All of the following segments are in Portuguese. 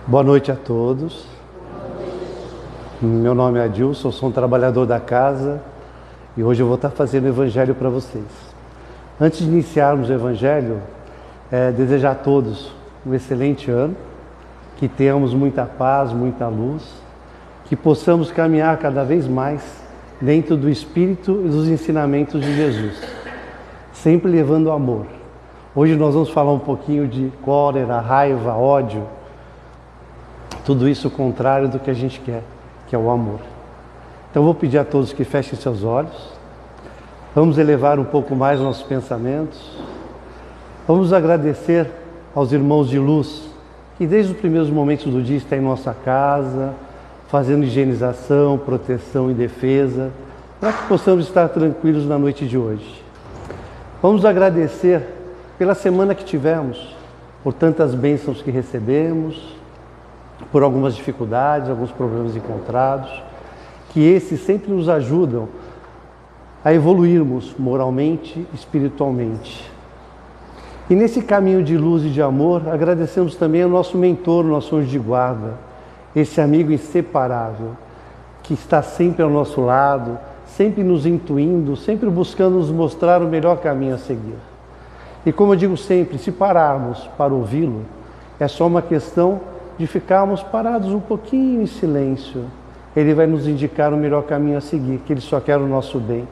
Boa noite a todos. Meu nome é Adilson, sou um trabalhador da casa e hoje eu vou estar fazendo o Evangelho para vocês. Antes de iniciarmos o Evangelho, desejar a todos um excelente ano, que tenhamos muita paz, muita luz, que possamos caminhar cada vez mais dentro do Espírito e dos ensinamentos de Jesus, sempre levando amor. Hoje nós vamos falar um pouquinho de cólera, raiva, ódio, tudo isso contrário do que a gente quer, que é o amor. Então eu vou pedir a todos que fechem seus olhos, vamos elevar um pouco mais nossos pensamentos, vamos agradecer aos irmãos de luz, que desde os primeiros momentos do dia estão em nossa casa, fazendo higienização, proteção e defesa, para que possamos estar tranquilos na noite de hoje. Vamos agradecer pela semana que tivemos, por tantas bênçãos que recebemos, por algumas dificuldades, alguns problemas encontrados, que esses sempre nos ajudam a evoluirmos moralmente, espiritualmente. E nesse caminho de luz e de amor, agradecemos também ao nosso mentor, nosso anjo de guarda, esse amigo inseparável, que está sempre ao nosso lado, sempre nos intuindo, sempre buscando nos mostrar o melhor caminho a seguir. E como eu digo sempre, se pararmos para ouvi-lo, é só uma questão de ficarmos parados um pouquinho em silêncio. Ele vai nos indicar o melhor caminho a seguir, que Ele só quer o nosso bem.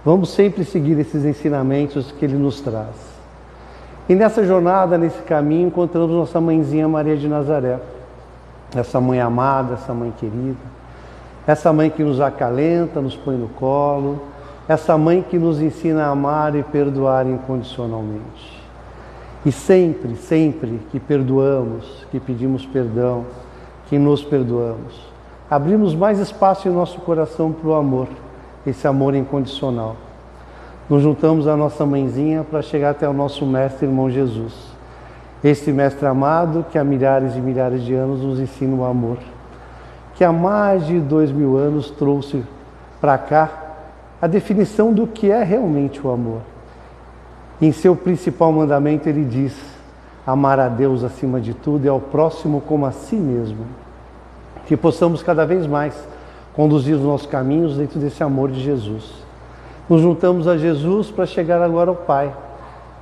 Vamos sempre seguir esses ensinamentos que Ele nos traz. E nessa jornada, nesse caminho, encontramos nossa mãezinha Maria de Nazaré. Essa mãe amada, essa mãe querida. Essa mãe que nos acalenta, nos põe no colo. Essa mãe que nos ensina a amar e perdoar incondicionalmente. E sempre, sempre que perdoamos, que pedimos perdão, que nos perdoamos, abrimos mais espaço em nosso coração para o amor, esse amor incondicional. Nos juntamos à nossa mãezinha para chegar até o nosso mestre, irmão Jesus. Esse mestre amado que há milhares e milhares de anos nos ensina o amor, que há mais de 2000 anos trouxe para cá a definição do que é realmente o amor. Em seu principal mandamento ele diz: amar a Deus acima de tudo e ao próximo como a si mesmo. Que possamos cada vez mais conduzir os nossos caminhos dentro desse amor de Jesus. Nos juntamos a Jesus para chegar agora ao Pai,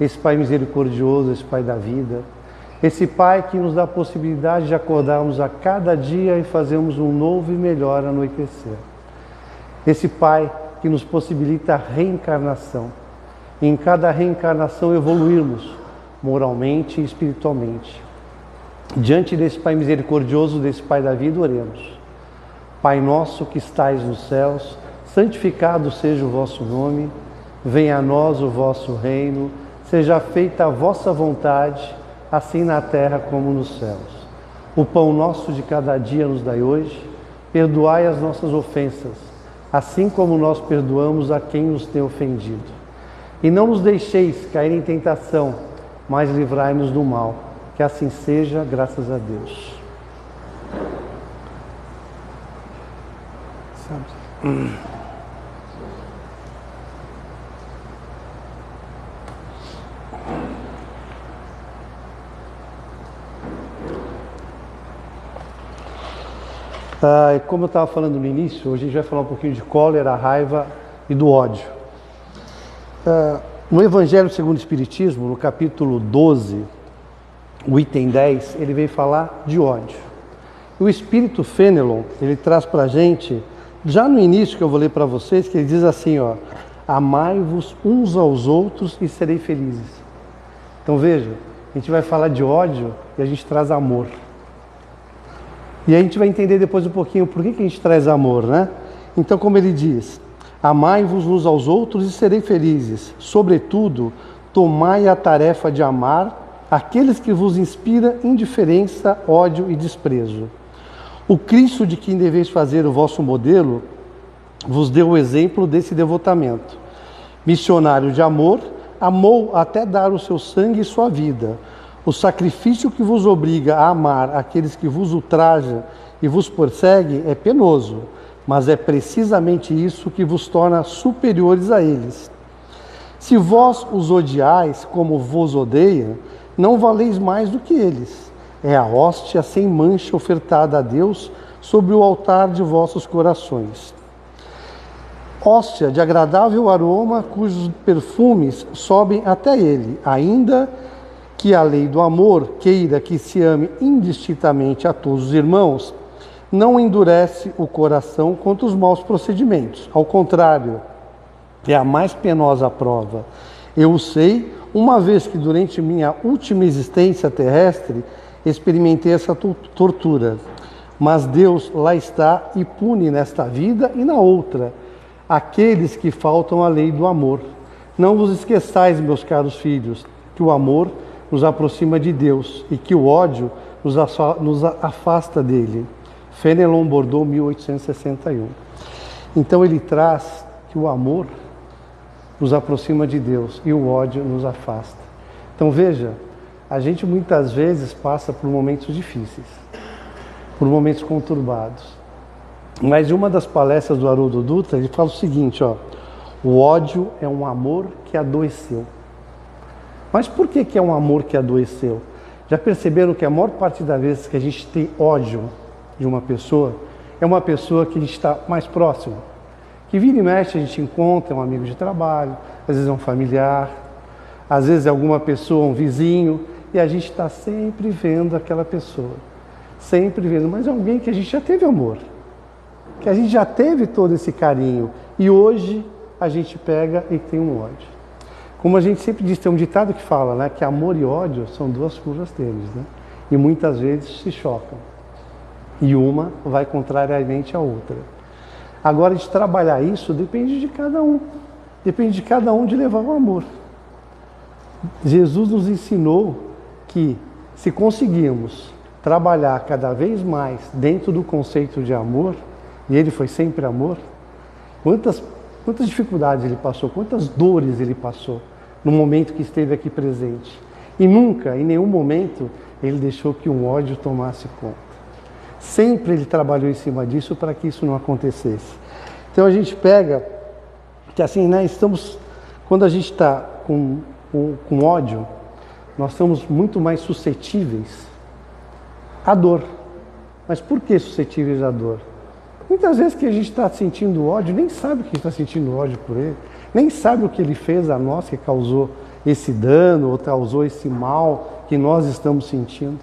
esse Pai misericordioso, esse Pai da vida, esse Pai que nos dá a possibilidade de acordarmos a cada dia e fazermos um novo e melhor anoitecer. Esse Pai que nos possibilita a reencarnação. E em cada reencarnação evoluirmos moralmente e espiritualmente. Diante desse Pai misericordioso, desse Pai da vida, oremos. Pai nosso que estais nos céus, santificado seja o vosso nome, venha a nós o vosso reino, seja feita a vossa vontade, assim na terra como nos céus. O pão nosso de cada dia nos dai hoje, perdoai as nossas ofensas, assim como nós perdoamos a quem nos tem ofendido. E não nos deixeis cair em tentação, mas livrai-nos do mal. Que assim seja, graças a Deus. Como eu estava falando no início, hoje a gente vai falar um pouquinho de cólera, raiva e do ódio. No Evangelho segundo o Espiritismo, no capítulo 12, o item 10, ele vem falar de ódio. O Espírito Fenelon, ele traz para a gente, já no início que eu vou ler para vocês, que ele diz assim, ó: amai-vos uns aos outros e serei felizes. Então veja, a gente vai falar de ódio e a gente traz amor. E a gente vai entender depois um pouquinho por que a gente traz amor, né? Então, como ele diz: amai-vos uns aos outros e serei felizes. Sobretudo, tomai a tarefa de amar aqueles que vos inspira indiferença, ódio e desprezo. O Cristo de quem deveis fazer o vosso modelo vos deu o exemplo desse devotamento. Missionário de amor, amou até dar o seu sangue e sua vida. O sacrifício que vos obriga a amar aqueles que vos ultrajam e vos perseguem é penoso, mas é precisamente isso que vos torna superiores a eles. Se vós os odiais como vos odeiam, não valeis mais do que eles. É a hóstia sem mancha ofertada a Deus sobre o altar de vossos corações. Hóstia de agradável aroma, cujos perfumes sobem até ele, ainda que a lei do amor queira que se ame indistintamente a todos os irmãos, não endurece o coração contra os maus procedimentos. Ao contrário, é a mais penosa prova. Eu o sei, uma vez que durante minha última existência terrestre experimentei essa tortura. Mas Deus lá está e pune nesta vida e na outra aqueles que faltam à lei do amor. Não vos esqueçais, meus caros filhos, que o amor nos aproxima de Deus e que o ódio nos afasta dele. Fenelon Bordeaux, 1861. Então ele traz que o amor nos aproxima de Deus e o ódio nos afasta. Então veja, a gente muitas vezes passa por momentos difíceis, por momentos conturbados. Mas em uma das palestras do Haroldo Dutra, ele fala o seguinte, o ódio é um amor que adoeceu. Mas por que é um amor que adoeceu? Já perceberam que a maior parte das vezes que a gente tem ódio de uma pessoa, é uma pessoa que a gente está mais próximo? Que vira e mexe a gente encontra, é um amigo de trabalho, às vezes é um familiar, às vezes é alguma pessoa, um vizinho, e a gente está sempre vendo aquela pessoa. Sempre vendo, mas é alguém que a gente já teve amor, que a gente já teve todo esse carinho, e hoje a gente pega e tem um ódio. Como a gente sempre diz, tem um ditado que fala, né, que amor e ódio são duas curvas tênues, né, e muitas vezes se chocam, e uma vai contrariamente à outra. Agora, de trabalhar isso depende de cada um, de levar o amor. Jesus nos ensinou que se conseguirmos trabalhar cada vez mais dentro do conceito de amor, e ele foi sempre amor, quantas dificuldades ele passou, quantas dores ele passou no momento que esteve aqui presente. E nunca, em nenhum momento, ele deixou que um ódio tomasse conta. Sempre ele trabalhou em cima disso para que isso não acontecesse. Então a gente pega que assim, né, quando a gente está com ódio, nós estamos muito mais suscetíveis à dor. Mas por que suscetíveis à dor? Muitas vezes que a gente está sentindo ódio, nem sabe que está sentindo ódio por ele, nem sabe o que ele fez a nós que causou esse dano ou causou esse mal que nós estamos sentindo.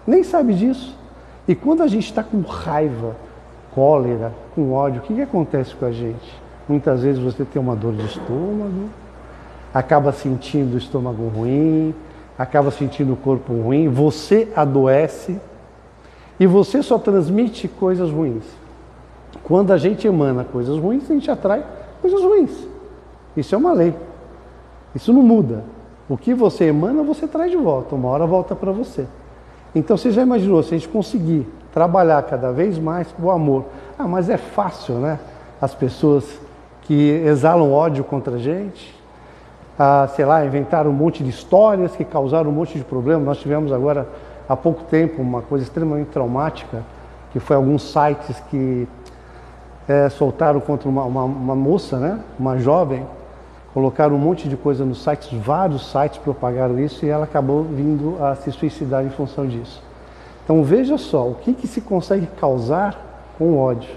Nem sabe disso. E quando a gente está com raiva, cólera, com ódio, o que acontece com a gente? Muitas vezes você tem uma dor de estômago, acaba sentindo o estômago ruim, acaba sentindo o corpo ruim, você adoece e você só transmite coisas ruins. Quando a gente emana coisas ruins, a gente atrai coisas ruins. Isso é uma lei. Isso não muda. O que você emana, você traz de volta. Uma hora volta para você. Então você já imaginou, se a gente conseguir trabalhar cada vez mais o amor. Mas é fácil, né? As pessoas que exalam ódio contra a gente, inventaram um monte de histórias que causaram um monte de problemas. Nós tivemos agora, há pouco tempo, uma coisa extremamente traumática, que foi alguns sites que soltaram contra uma moça, né? Uma jovem, colocaram um monte de coisa nos sites, vários sites propagaram isso e ela acabou vindo a se suicidar em função disso. Então veja só, o que se consegue causar com ódio.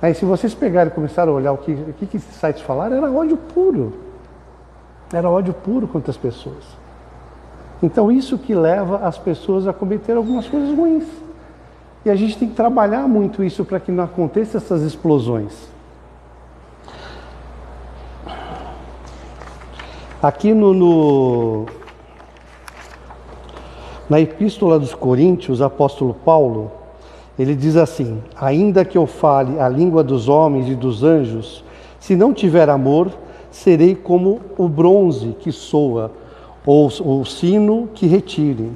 Aí se vocês pegarem e começarem a olhar o que esses sites falaram, era ódio puro. Era ódio puro contra as pessoas. Então isso que leva as pessoas a cometer algumas coisas ruins. E a gente tem que trabalhar muito isso para que não aconteçam essas explosões. Aqui na Epístola dos Coríntios, o apóstolo Paulo, ele diz assim: ainda que eu fale a língua dos homens e dos anjos, se não tiver amor, serei como o bronze que soa, ou o sino que retire.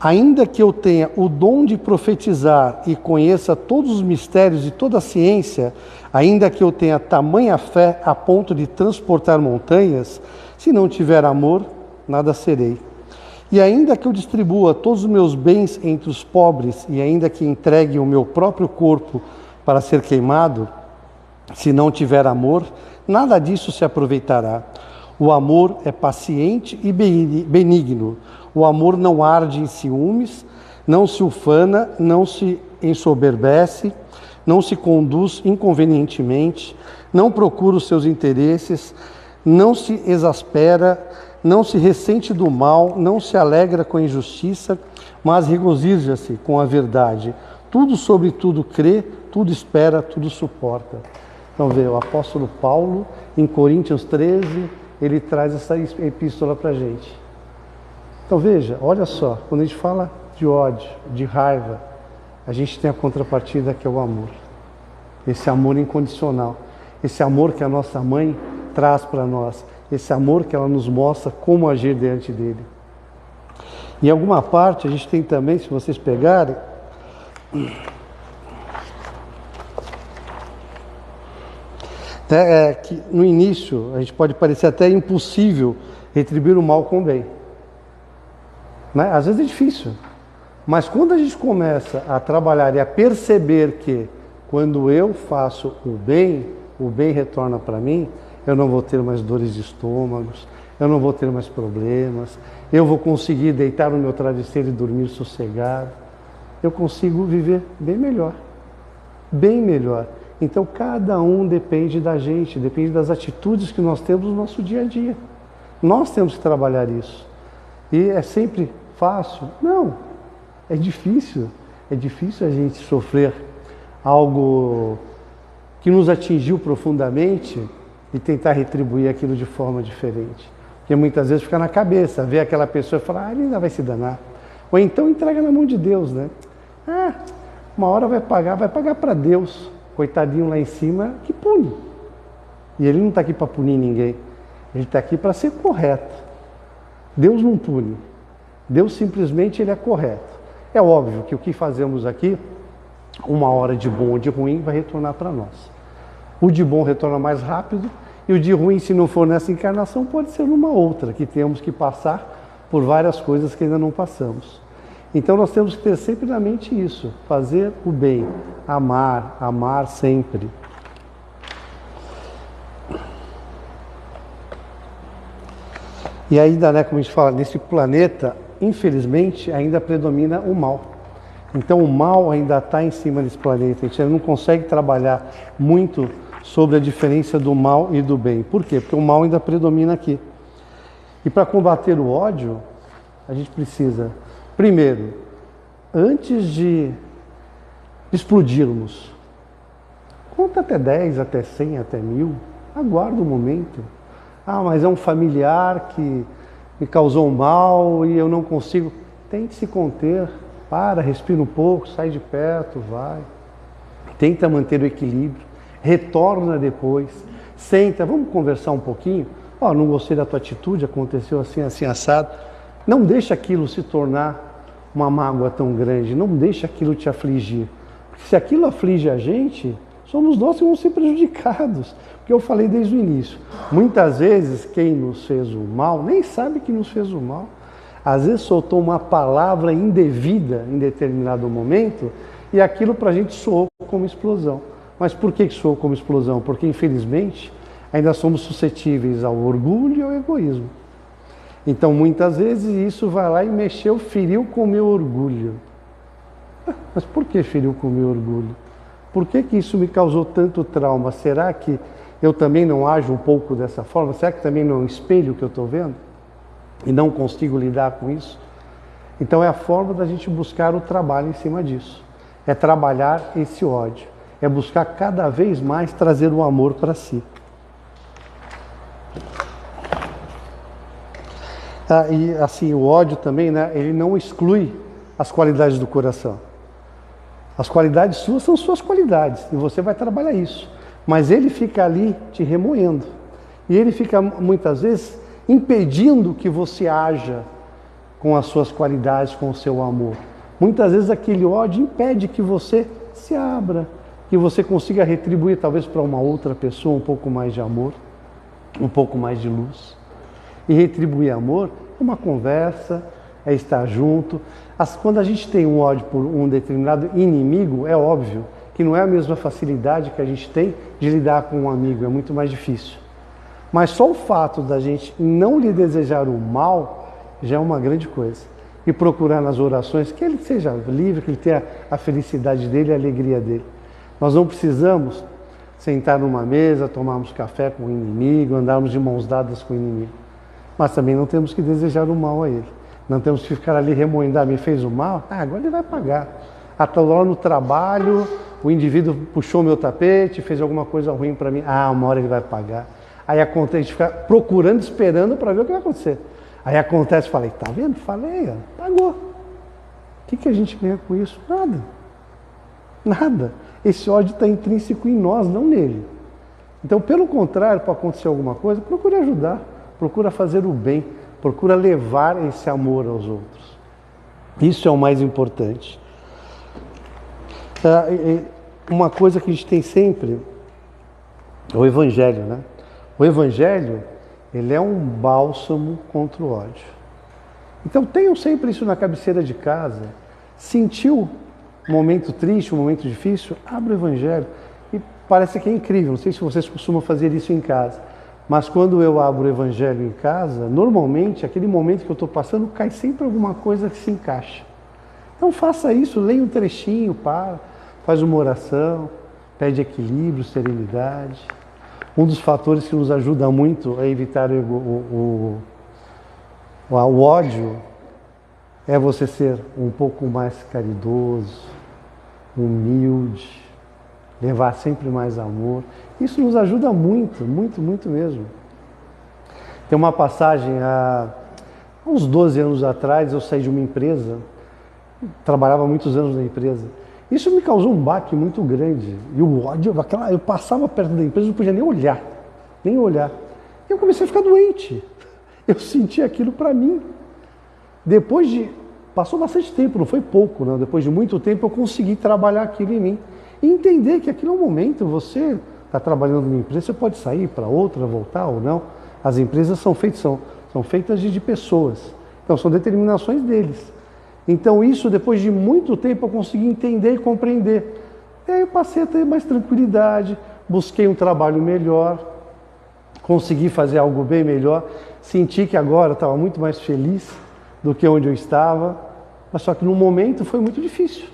Ainda que eu tenha o dom de profetizar e conheça todos os mistérios e toda a ciência, ainda que eu tenha tamanha fé a ponto de transportar montanhas, se não tiver amor, nada serei. E ainda que eu distribua todos os meus bens entre os pobres, e ainda que entregue o meu próprio corpo para ser queimado, se não tiver amor, nada disso se aproveitará. O amor é paciente e benigno. O amor não arde em ciúmes, não se ufana, não se ensoberbece, não se conduz inconvenientemente, não procura os seus interesses, não se exaspera, não se ressente do mal, não se alegra com a injustiça, mas regozija-se com a verdade. Tudo sobre tudo crê, tudo espera, tudo suporta. Então, vê, o apóstolo Paulo, em Coríntios 13, ele traz essa epístola para a gente. Então, veja, olha só, quando a gente fala de ódio, de raiva, a gente tem a contrapartida que é o amor. Esse amor incondicional. Esse amor que a nossa mãe traz para nós. Esse amor que ela nos mostra como agir diante dele. Em alguma parte, a gente tem também, se vocês pegarem, que no início a gente pode parecer até impossível retribuir o mal com o bem. Né? Às vezes é difícil, mas quando a gente começa a trabalhar e a perceber que quando eu faço o bem retorna para mim, eu não vou ter mais dores de estômago, eu não vou ter mais problemas, eu vou conseguir deitar no meu travesseiro e dormir sossegado, eu consigo viver bem melhor, bem melhor. Então cada um depende da gente, depende das atitudes que nós temos no nosso dia a dia. Nós temos que trabalhar isso. E é sempre fácil? Não, é difícil a gente sofrer algo que nos atingiu profundamente e tentar retribuir aquilo de forma diferente. Porque muitas vezes fica na cabeça, vê aquela pessoa e fala, ele ainda vai se danar. Ou então entrega na mão de Deus, né? Uma hora vai pagar para Deus. Coitadinho lá em cima que pune. E ele não está aqui para punir ninguém. Ele está aqui para ser correto. Deus não pune. Deus simplesmente ele é correto. É óbvio que o que fazemos aqui, uma hora de bom ou de ruim, vai retornar para nós. O de bom retorna mais rápido e o de ruim, se não for nessa encarnação, pode ser numa outra, que temos que passar por várias coisas que ainda não passamos. Então nós temos que ter sempre na mente isso, fazer o bem, amar sempre. E ainda, né, como a gente fala, nesse planeta, infelizmente, ainda predomina o mal. Então o mal ainda está em cima desse planeta, a gente ainda não consegue trabalhar muito sobre a diferença do mal e do bem. Por quê? Porque o mal ainda predomina aqui. E para combater o ódio, a gente precisa, primeiro, antes de explodirmos, conta até 10, até 100, até 1000, aguarda um momento. Mas é um familiar que me causou um mal e eu não consigo. Tente se conter, respira um pouco, sai de perto, vai. Tenta manter o equilíbrio, retorna depois, senta, vamos conversar um pouquinho. Não gostei da tua atitude, aconteceu assim, assim, assado. Não deixa aquilo se tornar uma mágoa tão grande, não deixa aquilo te afligir. Porque se aquilo aflige a gente, somos nós que vamos ser prejudicados. Porque eu falei desde o início, muitas vezes quem nos fez o mal nem sabe que nos fez o mal. Às vezes soltou uma palavra indevida em determinado momento e aquilo para a gente soou como explosão. Mas por que soou como explosão? Porque infelizmente ainda somos suscetíveis ao orgulho e ao egoísmo. Então muitas vezes isso vai lá e mexeu, feriu com o meu orgulho. Mas por que feriu com o meu orgulho? Por que isso me causou tanto trauma? Será que eu também não ajo um pouco dessa forma? Será que também não é um espelho que eu estou vendo? E não consigo lidar com isso? Então é a forma da gente buscar o trabalho em cima disso. É trabalhar esse ódio. É buscar cada vez mais trazer o amor para si. E assim, o ódio também, né, ele não exclui as qualidades do coração. As qualidades suas são suas qualidades e você vai trabalhar isso. Mas ele fica ali te remoendo. E ele fica muitas vezes impedindo que você haja com as suas qualidades, com o seu amor. Muitas vezes aquele ódio impede que você se abra, que você consiga retribuir talvez para uma outra pessoa um pouco mais de amor, um pouco mais de luz. E retribuir amor é uma conversa, é estar junto. Quando a gente tem um ódio por um determinado inimigo, é óbvio que não é a mesma facilidade que a gente tem de lidar com um amigo, é muito mais difícil. Mas só o fato da gente não lhe desejar o mal já é uma grande coisa. E procurar nas orações que ele seja livre, que ele tenha a felicidade dele e a alegria dele. Nós não precisamos sentar numa mesa, tomarmos café com o inimigo, andarmos de mãos dadas com o inimigo. Mas também não temos que desejar o mal a ele. Não temos que ficar ali remoendo, me fez o mal, agora ele vai pagar. Até lá no trabalho, o indivíduo puxou meu tapete, fez alguma coisa ruim para mim, uma hora ele vai pagar. Aí acontece, a gente fica procurando, esperando para ver o que vai acontecer. Aí acontece, falei, tá vendo? Falei, pagou. O que a gente ganha com isso? Nada. Nada. Esse ódio está intrínseco em nós, não nele. Então, pelo contrário, para acontecer alguma coisa, procure ajudar, procura fazer o bem, procura levar esse amor aos outros. Isso é o mais importante. Uma coisa que a gente tem sempre é o Evangelho, né? O Evangelho, ele é um bálsamo contra o ódio. Então tenham sempre isso na cabeceira de casa. Sentiu um momento triste, um momento difícil? Abra o Evangelho. E parece que é incrível, não sei se vocês costumam fazer isso em casa. Mas quando eu abro o Evangelho em casa, normalmente, aquele momento que eu estou passando, cai sempre alguma coisa que se encaixa. Então faça isso, leia um trechinho, faz uma oração, pede equilíbrio, serenidade. Um dos fatores que nos ajuda muito a evitar o ódio é você ser um pouco mais caridoso, humilde, levar sempre mais amor. Isso nos ajuda muito, muito, muito mesmo. Tem uma passagem, há uns 12 anos atrás, eu saí de uma empresa, trabalhava muitos anos na empresa. Isso me causou um baque muito grande. E o ódio, eu passava perto da empresa, não podia nem olhar. Nem olhar. E eu comecei a ficar doente. Eu senti aquilo para mim. Passou bastante tempo, não foi pouco, não. Depois de muito tempo eu consegui trabalhar aquilo em mim. E entender que aquilo é um momento, você está trabalhando numa empresa, você pode sair para outra, voltar ou não. As empresas são feitas de pessoas. Então são determinações deles. Então isso, depois de muito tempo, eu consegui entender e compreender. E aí eu passei a ter mais tranquilidade, busquei um trabalho melhor, consegui fazer algo bem melhor, senti que agora eu estava muito mais feliz do que onde eu estava, mas só que no momento foi muito difícil.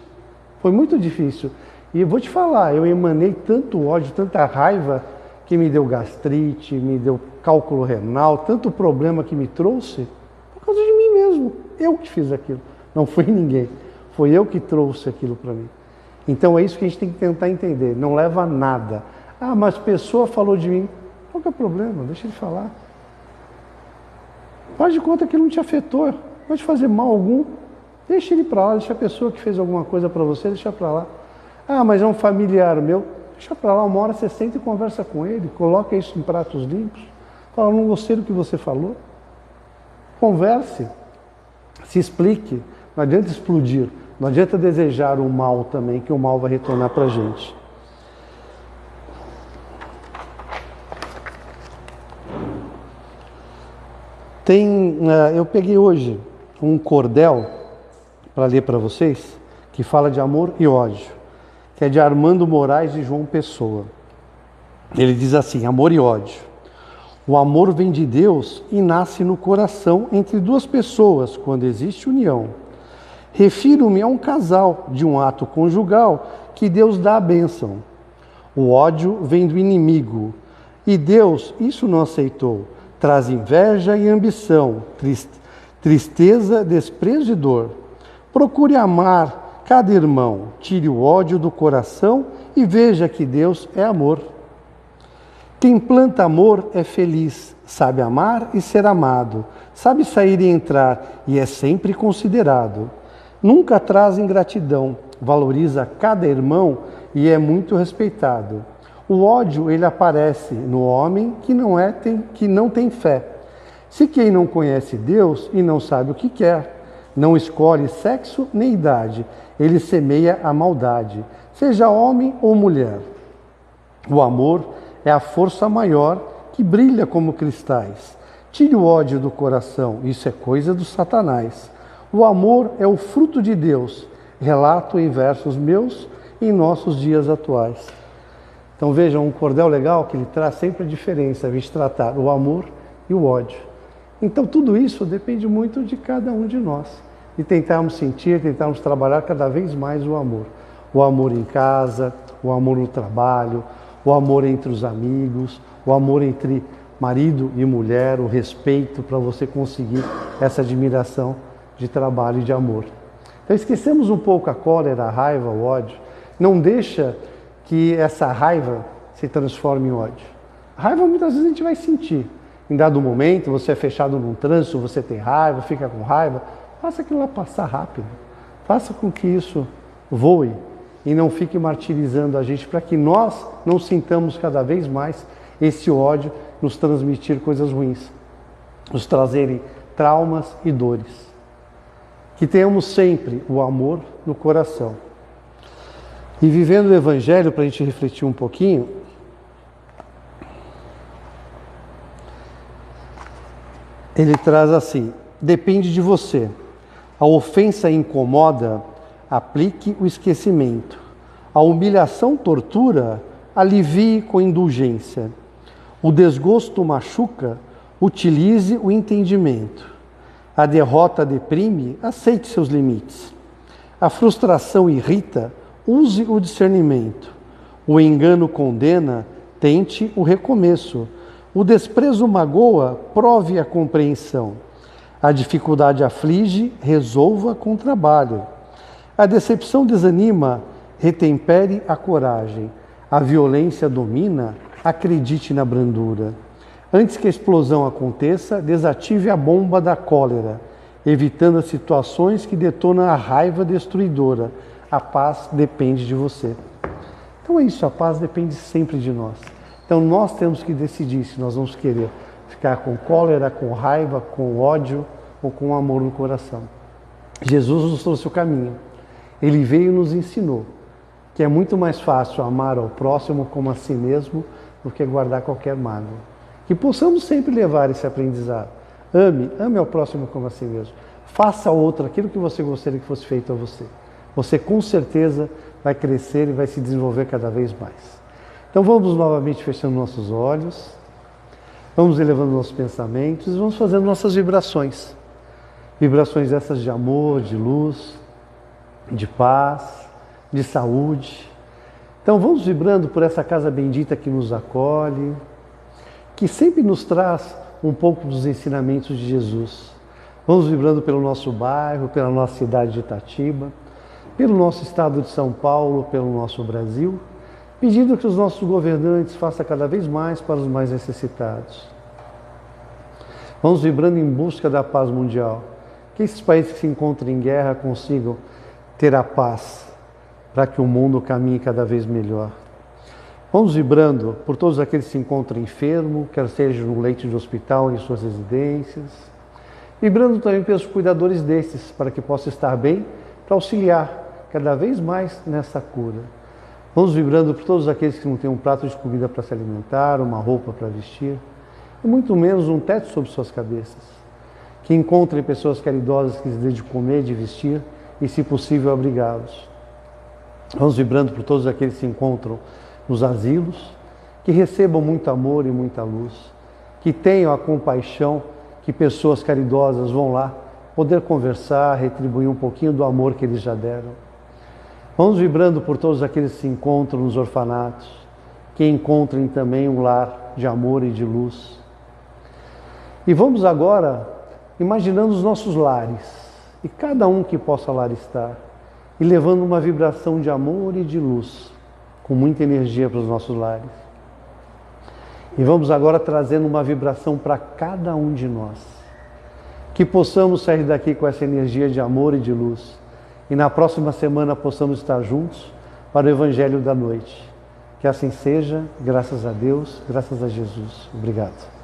Foi muito difícil. E eu vou te falar, eu emanei tanto ódio, tanta raiva, que me deu gastrite, me deu cálculo renal, tanto problema que me trouxe, por causa de mim mesmo. Eu que fiz aquilo. Não foi ninguém, foi eu que trouxe aquilo para mim. Então é isso que a gente tem que tentar entender, não leva a nada. Mas a pessoa falou de mim, qual que é o problema? Deixa ele falar. Faz de conta que ele não te afetou, não vai te fazer mal algum, deixa ele para lá, deixa a pessoa que fez alguma coisa para você, deixa para lá. Mas é um familiar meu, deixa para lá, uma hora você senta e conversa com ele, coloca isso em pratos limpos, fala, não gostei do que você falou. Converse, se explique. Não adianta explodir, não adianta desejar o mal também, que o mal vai retornar para a gente. Eu peguei hoje um cordel para ler para vocês, que fala de amor e ódio, que é de Armando Moraes e João Pessoa. Ele diz assim, amor e ódio. O amor vem de Deus e nasce no coração entre duas pessoas, quando existe união. Refiro-me a um casal de um ato conjugal que Deus dá a bênção. O ódio vem do inimigo e Deus isso não aceitou. Traz inveja e ambição, tristeza, desprezo e dor. Procure amar cada irmão, tire o ódio do coração e veja que Deus é amor. Quem planta amor é feliz, sabe amar e ser amado, sabe sair e entrar e é sempre considerado. Nunca traz ingratidão, valoriza cada irmão e é muito respeitado. O ódio, ele aparece no homem que não tem fé. Se quem não conhece Deus e não sabe o que quer, não escolhe sexo nem idade, ele semeia a maldade, seja homem ou mulher. O amor é a força maior que brilha como cristais. Tire o ódio do coração, isso é coisa do Satanás. O amor é o fruto de Deus, relato em versos meus em nossos dias atuais. Então vejam, um cordel legal que ele traz sempre a diferença, a gente tratar o amor e o ódio. Então tudo isso depende muito de cada um de nós. E tentarmos sentir, tentarmos trabalhar cada vez mais o amor. O amor em casa, o amor no trabalho, o amor entre os amigos, o amor entre marido e mulher, o respeito para você conseguir essa admiração de trabalho e de amor. Então esquecemos um pouco a cólera, a raiva, o ódio. Não deixa que essa raiva se transforme em ódio. A raiva muitas vezes a gente vai sentir. Em dado momento, você é fechado num trânsito, você tem raiva, fica com raiva, faça aquilo lá passar rápido. Faça com que isso voe e não fique martirizando a gente para que nós não sintamos cada vez mais esse ódio nos transmitir coisas ruins, nos trazerem traumas e dores. Que tenhamos sempre o amor no coração. E vivendo o Evangelho, para a gente refletir um pouquinho, ele traz assim: depende de você. A ofensa incomoda, aplique o esquecimento. A humilhação tortura, alivie com indulgência. O desgosto machuca, utilize o entendimento. A derrota deprime, aceite seus limites. A frustração irrita, use o discernimento. O engano condena, tente o recomeço. O desprezo magoa, prove a compreensão. A dificuldade aflige, resolva com trabalho. A decepção desanima, retempere a coragem. A violência domina, acredite na brandura. Antes que a explosão aconteça, desative a bomba da cólera, evitando as situações que detonam a raiva destruidora. A paz depende de você. Então é isso, a paz depende sempre de nós. Então nós temos que decidir se nós vamos querer ficar com cólera, com raiva, com ódio ou com amor no coração. Jesus nos trouxe o caminho. Ele veio e nos ensinou que é muito mais fácil amar ao próximo como a si mesmo do que guardar qualquer mágoa. Que possamos sempre levar esse aprendizado. Ame ao próximo como a si mesmo. Faça ao outro aquilo que você gostaria que fosse feito a você. Você com certeza vai crescer e vai se desenvolver cada vez mais. Então vamos novamente fechando nossos olhos, vamos elevando nossos pensamentos e vamos fazendo nossas vibrações. Vibrações essas de amor, de luz, de paz, de saúde. Então vamos vibrando por essa casa bendita que nos acolhe, que sempre nos traz um pouco dos ensinamentos de Jesus. Vamos vibrando pelo nosso bairro, pela nossa cidade de Itatiba, pelo nosso estado de São Paulo, pelo nosso Brasil, pedindo que os nossos governantes façam cada vez mais para os mais necessitados. Vamos vibrando em busca da paz mundial, que esses países que se encontram em guerra consigam ter a paz, para que o mundo caminhe cada vez melhor. Vamos vibrando por todos aqueles que se encontram enfermos, quer seja no leito de hospital, em suas residências. Vibrando também pelos cuidadores destes, para que possam estar bem, para auxiliar cada vez mais nessa cura. Vamos vibrando por todos aqueles que não têm um prato de comida para se alimentar, uma roupa para vestir, e muito menos um teto sobre suas cabeças. Que encontrem pessoas caridosas que lhes dê de comer, de vestir e, se possível, abrigá-los. Vamos vibrando por todos aqueles que se encontram nos asilos, que recebam muito amor e muita luz, que tenham a compaixão que pessoas caridosas vão lá poder conversar, retribuir um pouquinho do amor que eles já deram. Vamos vibrando por todos aqueles que se encontram nos orfanatos, que encontrem também um lar de amor e de luz. E vamos agora imaginando os nossos lares, e cada um que possa lá estar, e levando uma vibração de amor e de luz, com muita energia para os nossos lares. E vamos agora trazendo uma vibração para cada um de nós, que possamos sair daqui com essa energia de amor e de luz, e na próxima semana possamos estar juntos para o Evangelho da Noite. Que assim seja, graças a Deus, graças a Jesus. Obrigado.